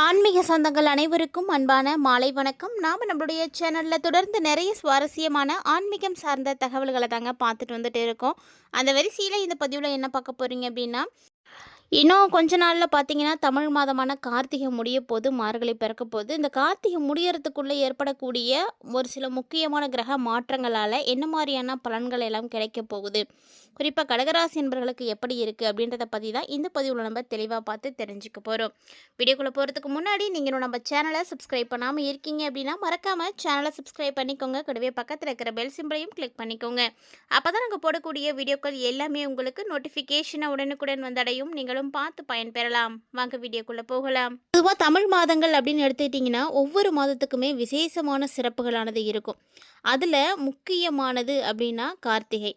ஆன்மீக சொந்தங்கள் அனைவருக்கும் அன்பான மாலை வணக்கம். நாம் நம்மளுடைய சேனலில் தொடர்ந்து நிறைய சுவாரஸ்யமான ஆன்மீகம் சார்ந்த தகவல்களை தாங்க பார்த்துட்டு வந்துட்டு இருக்கோம். அந்த வரிசையில் இந்த பதிவில் என்ன பார்க்க போகிறீங்க அப்படின்னா, இன்னும் கொஞ்ச நாளில் பார்த்தீங்கன்னா தமிழ் மாதமான கார்த்திகை முடிய போது, மார்கழி பிறக்க போது. இந்த கார்த்திகை முடியறதுக்குள்ளே ஏற்படக்கூடிய ஒரு சில முக்கியமான கிரக மாற்றங்களால் என்ன மாதிரியான பலன்கள் எல்லாம் கிடைக்க போகுது, குறிப்பாக கடகராசி என்பவர்களுக்கு எப்படி இருக்குது அப்படின்றத பற்றி தான் இந்த பதிவில் நம்ம தெளிவாக பார்த்து தெரிஞ்சுக்க போகிறோம். வீடியோக்குள்ளே போகிறதுக்கு முன்னாடி நீங்கள் நம்ம சேனலை சப்ஸ்கிரைப் பண்ணாமல் இருக்கீங்க அப்படின்னா மறக்காமல் சேனலை சப்ஸ்கிரைப் பண்ணிக்கோங்க. கூடவே பக்கத்தில் இருக்கிற பெல் சிம்பிளையும் கிளிக் பண்ணிக்கோங்க. அப்போ தான் நாங்கள் போடக்கூடிய வீடியோக்கள் எல்லாமே உங்களுக்கு நோட்டிஃபிகேஷனை உடனுக்குடன் வந்தடையும். நீங்களும் பார்த்து பயன்பெறலாம். வாங்க வீடியோக்குள்ளே போகலாம். பொதுவாக தமிழ் மாதங்கள் அப்படின்னு எடுத்துக்கிட்டிங்கன்னா ஒவ்வொரு மாதத்துக்குமே விசேஷமான சிறப்புகளானது இருக்கும். அதில் முக்கியமானது அப்படின்னா கார்த்திகை.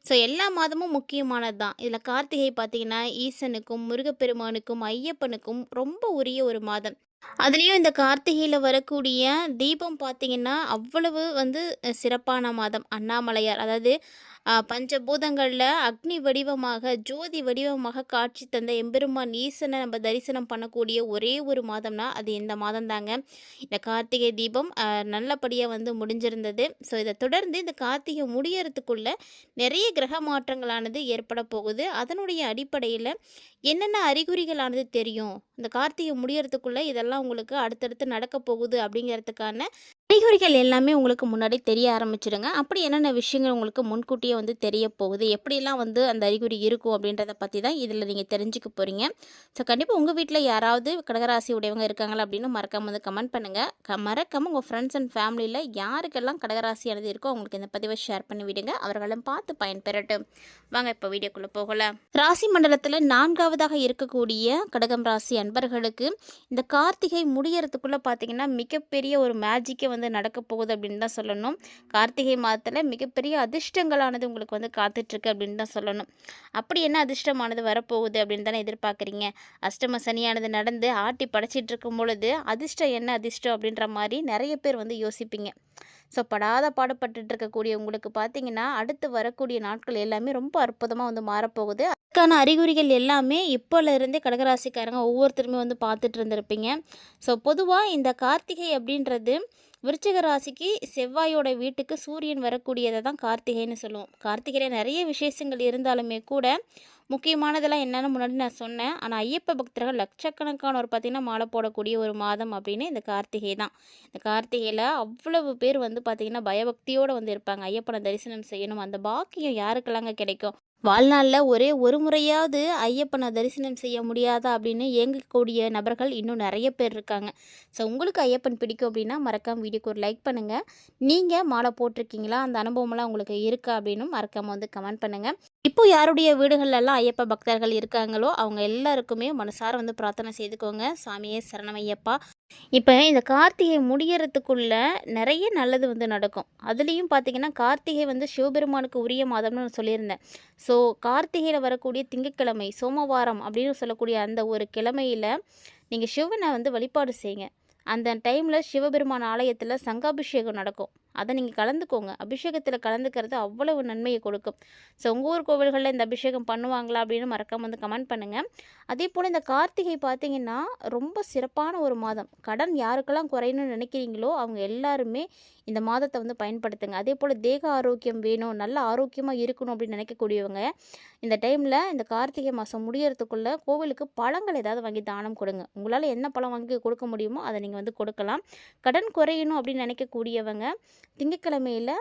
ஸோ எல்லா மாதமும் முக்கியமானது தான். இதில் கார்த்திகை பார்த்திங்கன்னா ஈசனுக்கும் முருகப்பெருமானுக்கும் ஐயப்பனுக்கும் ரொம்ப உரிய ஒரு மாதம். அதுலேயும் இந்த கார்த்திகையில் வரக்கூடிய தீபம் பார்த்திங்கன்னா அவ்வளவு சிறப்பான மாதம். அண்ணாமலையார், அதாவது பஞ்சபூதங்களில் அக்னி வடிவமாக ஜோதி வடிவமாக காட்சி தந்த எம்பெருமான் ஈசனை நம்ம தரிசனம் பண்ணக்கூடிய ஒரே ஒரு மாதம்னா அது இந்த மாதம் தாங்க. இந்த கார்த்திகை தீபம் நல்லபடியாக முடிஞ்சிருந்தது. ஸோ இதை தொடர்ந்து இந்த கார்த்திகை முடியறதுக்குள்ள நிறைய கிரக மாற்றங்களானது ஏற்பட போகுது. அதனுடைய அடிப்படையில் என்னென்ன அறிகுறிகளானது தெரியும், இந்த கார்த்திகை முடியறதுக்குள்ளே இதெல்லாம் உங்களுக்கு அடுத்தடுத்து நடக்க போகுது அப்படிங்கிறதுக்கான அறிகுறிகள் எல்லாமே உங்களுக்கு முன்னாடி தெரிய ஆரம்பிச்சிடுங்க. அப்படி என்னென்ன விஷயங்கள் உங்களுக்கு முன்கூட்டியே தெரிய போகுது, எப்படிலாம் அந்த அறிகுறி இருக்கும் அப்படின்றத பற்றி தான் இதில் நீங்கள் தெரிஞ்சுக்க போகிறீங்க. ஸோ கண்டிப்பாக உங்கள் வீட்டில் யாராவது கடகராசி உடையவங்க இருக்காங்களா அப்படின்னு மறக்காமல் கமெண்ட் பண்ணுங்கள். மறக்காமல் உங்கள் ஃப்ரெண்ட்ஸ் அண்ட் ஃபேமிலியில் யாருக்கெல்லாம் கடகராசியானது இருக்கோ அவங்களுக்கு இந்த பதிவை ஷேர் பண்ணி விடுங்க. அவர்களும் பார்த்து பயன்பெறட்டும். வாங்க இப்போ வீடியோக்குள்ளே போகலாம். ராசி மண்டலத்தில் 4ஆவதாக இருக்கக்கூடிய கடகம் ராசி அன்பர்களுக்கு இந்த கார்த்திகை முடியறதுக்குள்ளே பார்த்தீங்கன்னா மிகப்பெரிய ஒரு மேஜிக்கை நடக்க போகுது அப்படின்னு தான் சொல்லணும். கார்த்திகை மாதத்தில் மிகப்பெரிய அதிர்ஷ்டங்களானது உங்களுக்கு காத்துட்ருக்கு அப்படின்னு தான் சொல்லணும். அப்படி என்ன அதிர்ஷ்டமானது வரப்போகுது அப்படின்னு தானே எதிர்பார்க்குறீங்க. அஷ்டம சனியானது நடந்து ஆட்டி படைச்சிட்டு இருக்கும் பொழுது அதிர்ஷ்டம் என்ன அதிர்ஷ்டம் அப்படின்ற மாதிரி நிறைய பேர் யோசிப்பீங்க. ஸோ படாத பாடுபட்டு இருக்கக்கூடிய உங்களுக்கு பார்த்தீங்கன்னா அடுத்து வரக்கூடிய நாட்கள் எல்லாமே ரொம்ப அற்புதமாக மாறப்போகுது. அதுக்கான அறிகுறிகள் எல்லாமே இப்போலேருந்தே கடகராசிக்காரங்க ஒவ்வொருத்தருமே பார்த்துட்டு இருந்திருப்பீங்க. ஸோ பொதுவாக இந்த கார்த்திகை அப்படின்றது விருச்சிக ராசிக்கு செவ்வாயோட வீட்டுக்கு சூரியன் வரக்கூடியதை தான் கார்த்திகைன்னு சொல்லுவோம். கார்த்திகையில் நிறைய விசேஷங்கள் இருந்தாலுமே கூட முக்கியமானதெல்லாம் என்னென்னு முன்னாடி நான் சொன்னேன். ஆனால் ஐயப்ப பக்தர்கள் லட்சக்கணக்கானோர் பார்த்திங்கன்னா மாலை போடக்கூடிய ஒரு மாதம் அப்படின்னு இந்த கார்த்திகை தான். இந்த கார்த்திகையில் அவ்வளவு பேர் பார்த்திங்கன்னா பயபக்தியோடு இருப்பாங்க. ஐயப்பனை தரிசனம் செய்யணும், அந்த பாக்கியம் யாருக்கெல்லாங்க கிடைக்கும்? வாழ்நாளில் ஒரே ஒரு முறையாவது ஐயப்பனை தரிசனம் செய்ய முடியாதா அப்படின்னு ஏங்கக்கூடிய நபர்கள் இன்னும் நிறைய பேர் இருக்காங்க. ஸோ உங்களுக்கு ஐயப்பன் பிடிக்கும் அப்படின்னா மறக்காமல் வீடியோக்கு ஒரு லைக் பண்ணுங்கள். நீங்கள் மாலை போட்டிருக்கீங்களா, அந்த அனுபவமெல்லாம் உங்களுக்கு இருக்கா அப்படின்னு மறக்காமல் கமெண்ட் பண்ணுங்கள். இப்போ யாருடைய வீடுகளெல்லாம் ஐயப்ப பக்தர்கள் இருக்காங்களோ அவங்க எல்லாருக்குமே மனசார பிரார்த்தனை செய்துக்கோங்க. சாமியே சரணமையப்பா. இப்போ இந்த கார்த்திகை முடியறதுக்குள்ள நிறைய நல்லது நடக்கும். அதுலேயும் பார்த்தீங்கன்னா கார்த்திகை சிவபெருமானுக்கு உரிய மாதம்னு நான் சொல்லியிருந்தேன். ஸோ கார்த்திகையில் வரக்கூடிய திங்கட்கிழமை சோமவாரம் அப்படின்னு சொல்லக்கூடிய அந்த ஒரு கிழமையில் நீங்கள் சிவனை வழிபாடு செய்யுங்க. அந்த டைமில் சிவபெருமான் ஆலயத்தில் சங்காபிஷேகம் நடக்கும். அதை நீங்கள் கலந்துக்கோங்க. அபிஷேகத்தில் கலந்துக்கிறது அவ்வளவு நன்மையை கொடுக்கும். ஸோ உங்கள் ஊர் கோவில்களில் இந்த அபிஷேகம் பண்ணுவாங்களா அப்படின்னு மறக்காம கமெண்ட் பண்ணுங்கள். அதே போல் இந்த கார்த்திகை பார்த்திங்கன்னா ரொம்ப சிறப்பான ஒரு மாதம். கடன் யாருக்கெல்லாம் குறையணும்னு நினைக்கிறீங்களோ அவங்க எல்லாருமே இந்த மாதத்தை பயன்படுத்துங்க. அதே போல் தேக ஆரோக்கியம் வேணும், நல்ல ஆரோக்கியமாக இருக்கணும் அப்படின்னு நினைக்கக்கூடியவங்க இந்த டைமில் இந்த கார்த்திகை மாதம் முடியறதுக்குள்ளே கோவிலுக்கு பழங்கள் ஏதாவது வாங்கி தானம் கொடுங்க. உங்களால் என்ன பழம் வாங்கி கொடுக்க முடியுமோ அதை நீங்கள் கொடுக்கலாம். கடன் குறையணும் அப்படின்னு நினைக்கக்கூடியவங்க திங்கட்கிழமையில்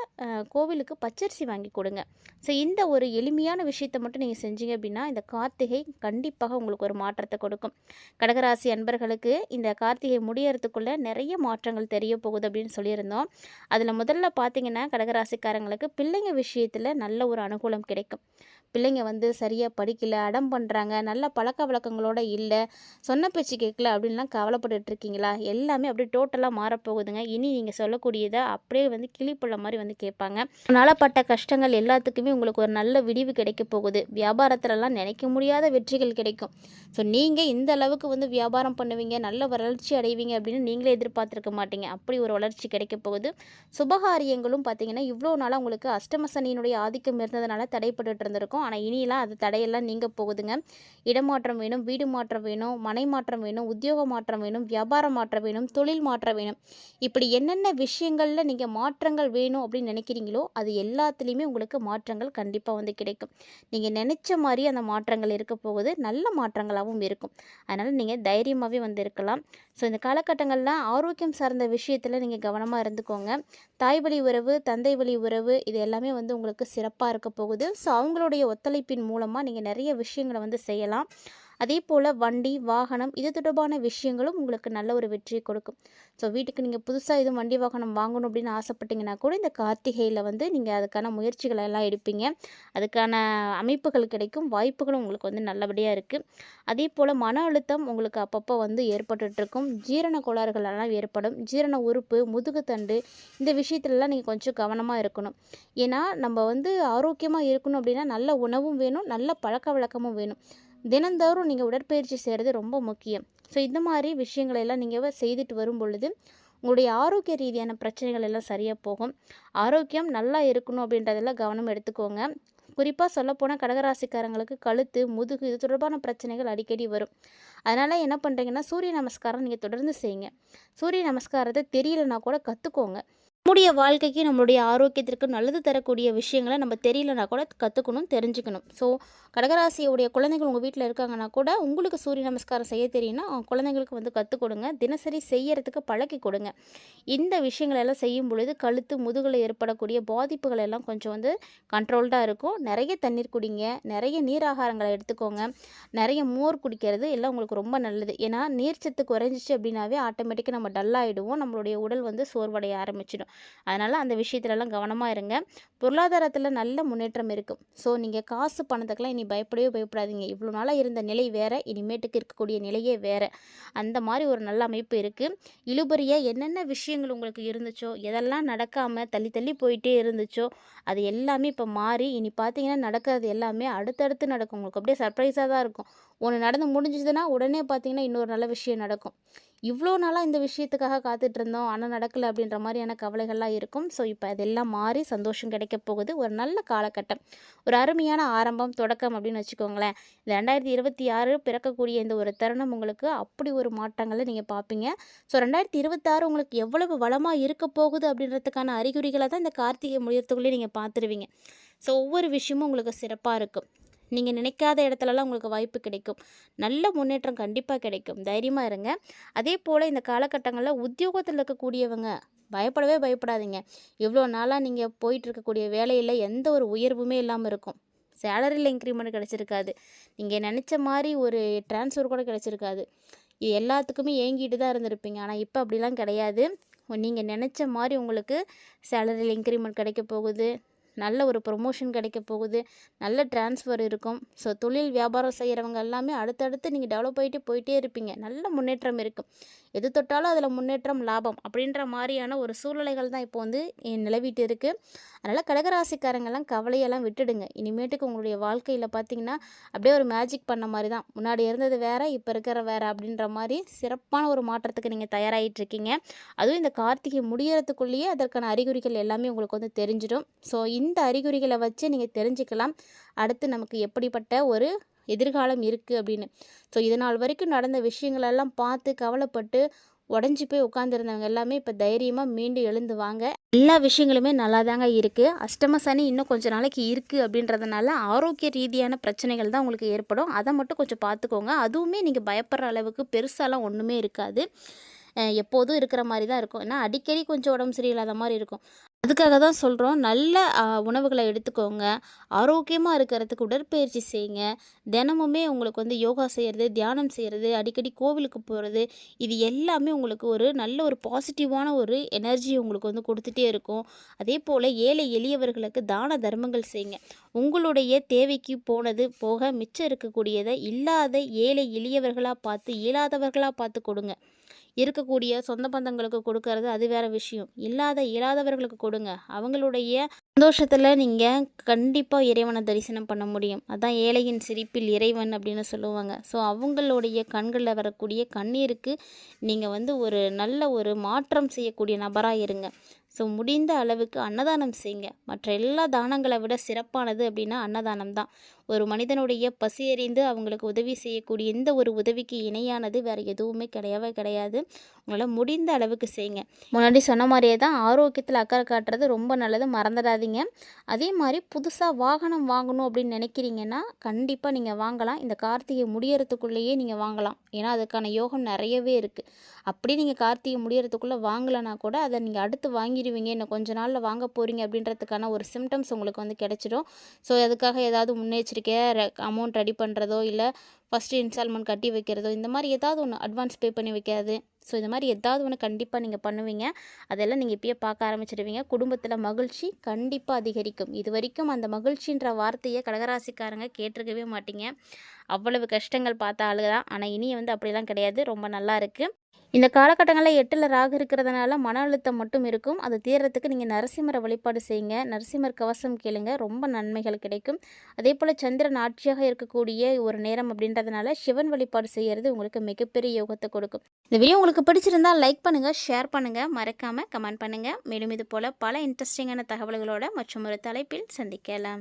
கோவிலுக்கு பச்சரிசி வாங்கி கொடுங்க. ஸோ இந்த ஒரு எளிமையான விஷயத்தை மட்டும் நீங்கள் செஞ்சீங்க அப்படின்னா இந்த கார்த்திகை கண்டிப்பாக உங்களுக்கு ஒரு மாற்றத்தை கொடுக்கும். கடகராசி அன்பர்களுக்கு இந்த கார்த்திகை முடியறதுக்குள்ளே நிறைய மாற்றங்கள் தெரிய போகுது அப்படின்னு சொல்லியிருந்தோம். அதில் முதல்ல பார்த்தீங்கன்னா கடகராசிக்காரங்களுக்கு பிள்ளைங்க விஷயத்தில் நல்ல ஒரு அனுகூலம் கிடைக்கும். பிள்ளைங்க சரியாக படிக்கலை, அடம் பண்ணுறாங்க, நல்ல பழக்க வழக்கங்களோடு இல்லை, சொன்ன பேச்சு கேட்கல அப்படின்லாம் கவலைப்பட்டுருக்கீங்களா? எல்லாமே அப்படியே டோட்டலாக மாறப்போகுதுங்க. இனி நீங்கள் சொல்லக்கூடியதை அப்படியே வந்து கிளிப்புள்ள மாதிரி வந்து கேட்பாங்க. அதனால் பட்ட கஷ்டங்கள் எல்லாத்துக்குமே உங்களுக்கு ஒரு நல்ல விடிவு கிடைக்க போகுது. வியாபாரத்துலலாம் நினைக்க முடியாத வெற்றிகள் கிடைக்கும். ஸோ நீங்கள் இந்த அளவுக்கு வந்து வியாபாரம் பண்ணுவீங்க, நல்ல வளர்ச்சி அடைவீங்க அப்படின்னு நீங்களே எதிர்பார்த்துருக்க மாட்டீங்க. அப்படி ஒரு வளர்ச்சி கிடைக்க போகுது. சுபகாரியங்களும் பார்த்தீங்கன்னா இவ்வளோ நாளாக உங்களுக்கு அஷ்டம சனியினுடைய ஆதிக்கம் இருந்ததுனால தடைப்பட்டுட்டு இருந்திருக்கும். ஆனால் இனியெல்லாம் அது தடையெல்லாம் நீங்க போகுதுங்க. இடமாற்றம் வேணும், வீடு மாற்றம் வேணும், மனை மாற்றம் வேணும், உத்தியோக மாற்றம் வேணும், வியாபார மாற்றம் வேணும், தொழில் மாற்றம் வேணும். இப்படி என்னென்ன விஷயங்களில் நீங்கள் மாற்றங்கள் வேணும் அப்படின்னு நினைக்கிறீங்களோ அது எல்லாத்துலேயுமே உங்களுக்கு மாற்றங்கள் கண்டிப்பாக வந்து கிடைக்கும். நீங்கள் நினச்ச மாதிரி அந்த மாற்றங்கள் இருக்க போகுது, நல்ல மாற்றங்களாகவும் இருக்கும். அதனால் நீங்கள் தைரியமாகவே வந்து இருக்கலாம். ஸோ இந்த காலகட்டங்களில் ஆரோக்கியம் சார்ந்த விஷயத்தில் நீங்கள் கவனமாக இருந்துக்கோங்க. தாய் வழி உறவு, தந்தை வழி உறவு இது எல்லாமே வந்து உங்களுக்கு சிறப்பாக இருக்க போகுது. ஸோ அவங்களுடைய ஒத்துழைப்பின் மூலமாக நீங்கள் நிறைய விஷயங்களை வந்து செய்யலாம். அதே போல் வண்டி, வாகனம் இது தொடர்பான விஷயங்களும் உங்களுக்கு நல்ல ஒரு வெற்றியை கொடுக்கும். ஸோ வீட்டுக்கு நீங்கள் புதுசாக எதுவும் வண்டி வாகனம் வாங்கணும் அப்படின்னு ஆசைப்பட்டீங்கன்னா கூட இந்த கார்த்திகையில் வந்து நீங்கள் அதுக்கான முயற்சிகளை எல்லாம் எடுப்பீங்க. அதுக்கான அமைப்புகள் கிடைக்கும், வாய்ப்புகளும் உங்களுக்கு வந்து நல்லபடியாக இருக்குது. அதே போல் மன அழுத்தம் உங்களுக்கு அப்பப்போ வந்து ஏற்பட்டுருக்கும். ஜீரண கோளாறுகள் எல்லாம் ஏற்படும். ஜீரண உறுப்பு, முதுகுத்தண்டு இந்த விஷயத்துலலாம் நீங்கள் கொஞ்சம் கவனமாக இருக்கணும். ஏன்னா நம்ம வந்து ஆரோக்கியமாக இருக்கணும் அப்படின்னா நல்ல உணவும் வேணும், நல்ல பழக்க வழக்கமும் வேணும். தினந்தோறும் நீங்கள் உடற்பயிற்சி செய்கிறது ரொம்ப முக்கியம். ஸோ இந்த மாதிரி விஷயங்களெல்லாம் நீங்கள் செய்துட்டு வரும் பொழுது உங்களுடைய ஆரோக்கிய ரீதியான பிரச்சனைகள் எல்லாம் சரியாக போகும். ஆரோக்கியம் நல்லா இருக்கணும் அப்படின்றதெல்லாம் கவனம் எடுத்துக்கோங்க. குறிப்பாக சொல்லப்போனால் கடகராசிக்காரங்களுக்கு கழுத்து, முதுகு இது தொடர்பான பிரச்சனைகள் அடிக்கடி வரும். அதனால் என்ன பண்ணுறீங்கன்னா சூரிய நமஸ்காரம் நீங்கள் தொடர்ந்து செய்யுங்க. சூரிய நமஸ்காரத்தை தெரியலனா கூட கற்றுக்கோங்க. நம்முடைய வாழ்க்கைக்கு நம்மளுடைய ஆரோக்கியத்திற்கு நல்லது தரக்கூடிய விஷயங்களை நம்ம தெரியலனா கூட கற்றுக்கணும், தெரிஞ்சுக்கணும். ஸோ கடகராசியுடைய குழந்தைகள் உங்கள் வீட்டில் இருக்காங்கன்னா கூட உங்களுக்கு சூரிய நமஸ்காரம் செய்ய தெரியும்னா அவங்க குழந்தைங்களுக்கு வந்து கற்றுக் கொடுங்க. தினசரி செய்யறதுக்கு பழக்கி கொடுங்க. இந்த விஷயங்களெல்லாம் செய்யும் பொழுது கழுத்து, முதுகில் ஏற்படக்கூடிய பாதிப்புகள் எல்லாம் கொஞ்சம் வந்து கண்ட்ரோல்டாக இருக்கும். நிறைய தண்ணீர் குடிங்க, நிறைய நீர் ஆகாரங்களை எடுத்துக்கோங்க, நிறைய மோர் குடிக்கிறது எல்லாம் உங்களுக்கு ரொம்ப நல்லது. ஏன்னா நீர்ச்சத்து குறைஞ்சிச்சு அப்படின்னாவே ஆட்டோமேட்டிக்காக நம்ம டல்லாகிடுவோம், நம்மளுடைய உடல் வந்து சோர்வடைய ஆரம்பிச்சிடும். அதனால் அந்த விஷயத்துலலாம் கவனமாக இருங்க. பொருளாதாரத்தில் நல்ல முன்னேற்றம் இருக்கும். ஸோ நீங்கள் காசு பணத்துக்கெல்லாம் இனி பயப்படவே பயப்படாதீங்க. இவ்வளோ நாளாக இருந்த நிலை வேறு, இனிமேட்டுக்கு இருக்கக்கூடிய நிலையே வேறு. அந்த மாதிரி ஒரு நல்ல அமைப்பு இருக்குது. இழுபறியாக என்னென்ன விஷயங்கள் உங்களுக்கு இருந்துச்சோ, எதெல்லாம் நடக்காமல் தள்ளி தள்ளி போயிட்டே இருந்துச்சோ அது எல்லாமே இப்போ மாறி இனி பார்த்தீங்கன்னா நடக்கிறது எல்லாமே அடுத்தடுத்து நடக்கும். உங்களுக்கு அப்படியே சர்ப்ரைஸாக தான் இருக்கும். ஒன்று நடந்து முடிஞ்சதுன்னா உடனே பார்த்தீங்கன்னா இன்னொரு நல்ல விஷயம் நடக்கும். இவ்வளோ நாளாக இந்த விஷயத்துக்காக காத்துட்ருந்தோம் ஆனால் நடக்கலை அப்படின்ற மாதிரியான கவலைகள்லாம் இருக்கும். ஸோ இப்போ அதெல்லாம் மாறி சந்தோஷம் கிடைக்க போகுது. ஒரு நல்ல காலகட்டம், ஒரு அருமையான ஆரம்பம், தொடக்கம் அப்படின்னு வச்சுக்கோங்களேன். இந்த 2026 பிறக்கக்கூடிய இந்த ஒரு தருணம் உங்களுக்கு அப்படி ஒரு மாற்றங்களை நீங்கள் பார்ப்பீங்க. ஸோ 2026 உங்களுக்கு எவ்வளவு வளமாக இருக்க போகுது அப்படின்றதுக்கான அறிகுறிகளை தான் இந்த கார்த்திகை முடியறதுக்குள்ளேயே நீங்கள் பார்த்துருவீங்க. ஸோ ஒவ்வொரு விஷயமும் உங்களுக்கு சிறப்பாக இருக்கும். நீங்கள் நினைக்காத இடத்துலலாம் உங்களுக்கு வாய்ப்பு கிடைக்கும். நல்ல முன்னேற்றம் கண்டிப்பாக கிடைக்கும். தைரியமாக இருங்க. அதே போல் இந்த காலகட்டங்களில் உத்தியோகத்தில் இருக்கக்கூடியவங்க பயப்படவே பயப்படாதீங்க. இவ்வளோ நாளாக நீங்கள் போயிட்டு இருக்கக்கூடிய வேலையில் எந்த ஒரு உயர்வுமே இல்லாமல் இருக்கும். சேலரியில் இன்க்ரிமெண்ட் கிடச்சிருக்காது. நீங்கள் நினச்ச மாதிரி ஒரு ட்ரான்ஸ்ஃபர் கூட கிடச்சிருக்காது. இது எல்லாத்துக்குமே ஏங்கிட்டு தான் இருந்திருப்பீங்க. ஆனால் இப்போ அப்படிலாம் கிடையாது. நீங்கள் நினச்ச மாதிரி உங்களுக்கு சேலரியில் இன்க்ரிமெண்ட் கிடைக்க போகுது. நல்ல ஒரு ப்ரொமோஷன் கிடைக்க போகுது. நல்ல ட்ரான்ஸ்ஃபர் இருக்கும். ஸோ தொழில் வியாபாரம் செய்கிறவங்க எல்லாமே அடுத்தடுத்து நீங்கள் டெவலப் ஆகிட்டு போயிட்டே இருப்பீங்க. நல்ல முன்னேற்றம் இருக்கும். எது தொட்டாலும் அதில் முன்னேற்றம், லாபம் அப்படின்ற மாதிரியான ஒரு சூழ்நிலைகள் தான் இப்போ வந்து நிலவிட்டு இருக்குது. அதனால் கடகராசிக்காரங்கெல்லாம் கவலையெல்லாம் விட்டுடுங்க. இனிமேட்டுக்கு உங்களுடைய வாழ்க்கையில் பார்த்தீங்கன்னா அப்படியே ஒரு மேஜிக் பண்ண மாதிரி தான். முன்னாடி இருந்தது வேறு, இப்போ இருக்கிற வேறு அப்படின்ற மாதிரி சிறப்பான ஒரு மாற்றத்துக்கு நீங்கள் தயாராகிட்டு இருக்கீங்க. அதுவும் இந்த கார்த்திகை முடியறதுக்குள்ளேயே அதற்கான அறிகுறிகள் எல்லாமே உங்களுக்கு வந்து தெரிஞ்சிடும். ஸோ இந்த அறிகுறிகளை வச்சு நீங்கள் தெரிஞ்சுக்கலாம் அடுத்து நமக்கு எப்படிப்பட்ட ஒரு எதிர்காலம் இருக்குது அப்படின்னு. ஸோ இதனால் வரைக்கும் நடந்த விஷயங்களெல்லாம் பார்த்து கவலைப்பட்டு உடஞ்சி போய் உட்காந்துருந்தவங்க எல்லாமே இப்போ தைரியமாக மீண்டு எழுந்து வாங்க. எல்லா விஷயங்களுமே நல்லா தாங்க இருக்குது. அஷ்டம சனி இன்னும் கொஞ்சம் நாளைக்கு இருக்குது அப்படின்றதுனால ஆரோக்கிய ரீதியான பிரச்சனைகள் தான் உங்களுக்கு ஏற்படும். அதை மட்டும் கொஞ்சம் பார்த்துக்கோங்க. அதுவுமே நீங்கள் பயப்படுற அளவுக்கு பெருசாலாம் ஒன்றுமே இருக்காது. எப்போதும் இருக்கிற மாதிரி தான் இருக்கும். ஏன்னா அடிக்கடி கொஞ்சம் உடம்பு சரியில்லாத மாதிரி இருக்கும். அதுக்காக தான் சொல்கிறோம், நல்ல உணவுகளை எடுத்துக்கோங்க. ஆரோக்கியமாக இருக்கிறதுக்கு உடற்பயிற்சி செய்யுங்க. தினமுமே உங்களுக்கு வந்து யோகா செய்கிறது, தியானம் செய்கிறது, அடிக்கடி கோவிலுக்கு போகிறது, இது எல்லாமே உங்களுக்கு ஒரு நல்ல ஒரு பாசிட்டிவான ஒரு எனர்ஜி உங்களுக்கு வந்து கொடுத்துட்டே இருக்கும். அதே போல் ஏழை எளியவர்களுக்கு தான தர்மங்கள் செய்யுங்க. உங்களுடைய தேவைக்கு போனது போக மிச்சம் இருக்கக்கூடியதை இல்லாத ஏழை எளியவர்களாக பார்த்து, இயலாதவர்களாக பார்த்து கொடுங்க. இருக்கக்கூடிய சொந்த பந்தங்களுக்கு கொடுக்கறது அது வேறு விஷயம். இல்லாதவர்களுக்கு கொடுங்க. கொடுங்க. அவங்களுடைய சந்தோஷத்தில் நீங்கள் கண்டிப்பாக இறைவனை தரிசனம் பண்ண முடியும். அதான் ஏழையின் சிரிப்பில் இறைவன் அப்படின்னு சொல்லுவாங்க. ஸோ அவங்களுடைய கண்களில் வரக்கூடிய கண்ணீருக்கு நீங்கள் ஒரு நல்ல ஒரு மாற்றம் செய்யக்கூடிய நபராக இருங்க. ஸோ முடிந்த அளவுக்கு அன்னதானம் செய்யுங்க. மற்ற எல்லா தானங்களை விட சிறப்பானது அப்படின்னா அன்னதானம் தான். ஒரு மனிதனுடைய பசி அறிந்து அவங்களுக்கு உதவி செய்யக்கூடிய எந்த ஒரு உதவிக்கு இணையானது வேறு எதுவுமே கிடையவே கிடையாது. உங்களால் முடிந்த அளவுக்கு செய்யுங்க. முன்னாடி சொன்ன மாதிரியே தான் ஆரோக்கியத்தில் அக்கறை காட்டுறது ரொம்ப நல்லது, மறந்துடாதீங்க. அதே மாதிரி புதுசாக வாகனம் வாங்கணும் அப்படின்னு நினைக்கிறீங்கன்னா கண்டிப்பாக நீங்கள் வாங்கலாம். இந்த கார்த்திகை முடியறதுக்குள்ளேயே நீங்கள் வாங்கலாம். ஏன்னா அதுக்கான யோகம் நிறையவே இருக்குது. அப்படி நீங்கள் கார்த்திகை முடியறதுக்குள்ளே வாங்கலைன்னா கூட அதை நீங்கள் அடுத்து வாங்கிடுவீங்க, இன்னும் கொஞ்ச நாளில் வாங்க போகிறீங்க அப்படின்றதுக்கான ஒரு சிம்டம்ஸ் உங்களுக்கு கிடச்சிடும். ஸோ அதுக்காக ஏதாவது முன்னெச்சரிக்கையாக அமௌண்ட் ரெடி பண்ணுறதோ இல்லை ஃபஸ்ட்டு இன்ஸ்டால்மெண்ட் கட்டி வைக்கிறதோ இந்த மாதிரி ஏதாவது ஒன்று அட்வான்ஸ் பே பண்ணி வைக்காது. ஸோ இந்த மாதிரி ஏதாவது ஒன்று கண்டிப்பாக நீங்கள் பண்ணுவீங்க. அதெல்லாம் நீங்கள் இப்பயே பார்க்க ஆரம்பிச்சிடுவீங்க. குடும்பத்தில் மகிழ்ச்சி கண்டிப்பாக அதிகரிக்கும். இது வரைக்கும் அந்த மகிழ்ச்சின்ற வார்த்தையை கடகராசிக்காரங்க கேட்டிருக்கவே மாட்டீங்க. அவ்வளவு கஷ்டங்கள் பார்த்த ஆளுங்க தான். ஆனால் இனிய அப்படிலாம் கிடையாது. ரொம்ப நல்லா இருக்குது. இந்த காலகட்டங்களில் 8ல் ராகு இருக்கிறதுனால மன அழுத்தம் மட்டும் இருக்கும். அது தீர்றதுக்கு நீங்கள் நரசிம்மரை வழிபாடு செய்யுங்க. நரசிம்மர் கவசம் கேளுங்க, ரொம்ப நன்மைகள் கிடைக்கும். அதே போல் சந்திரன் ஆட்சியாக இருக்கக்கூடிய ஒரு நேரம் அப்படின்றதுனால சிவன் வழிபாடு செய்கிறது உங்களுக்கு மிகப்பெரிய யோகத்தை கொடுக்கும். இந்த வீடியோ உங்களுக்கு பிடிச்சிருந்தால் லைக் பண்ணுங்கள், ஷேர் பண்ணுங்கள், மறக்காமல் கமெண்ட் பண்ணுங்கள். மேலும் இது போல் பல இன்ட்ரெஸ்டிங்கான தகவல்களோட மற்றும் ஒரு தலைப்பில் சந்திக்கலாம்.